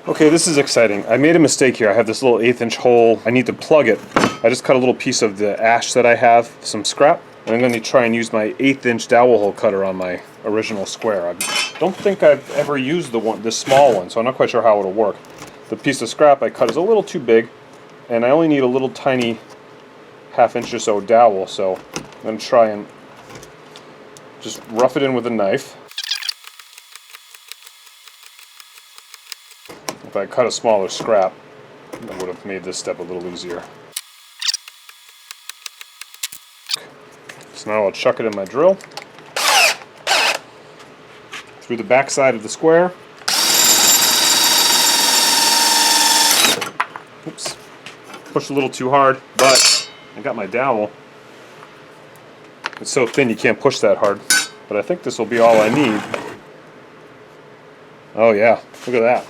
Okay, this is exciting. I made a mistake here. I have this little 1/8" hole. I need to plug it. I just cut a little piece of the ash that I have, some scrap, and I'm going to try and use my 1/8" dowel hole cutter on my original SqWAYre. I don't think I've ever used this small one, so I'm not quite sure how it'll work. The piece of scrap I cut is a little too big, and I only need a little tiny 1/2" or so dowel, so I'm going to try and just rough it in with a knife. If I cut a smaller scrap, that would have made this step a little easier. So now I'll chuck it in my drill through the back side of the SqWAYre. Oops. Pushed a little too hard, but I got my dowel. It's so thin you can't push that hard, but I think this will be all I need. Oh yeah, look at that.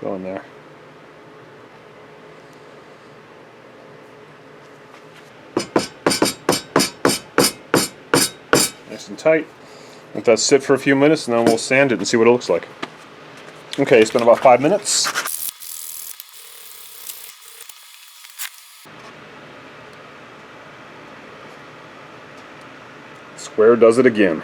Go in there. Nice and tight. Let that sit for a few minutes and then we'll sand it and see what it looks like. Okay, it's been about 5 minutes. SqWAYre does it again.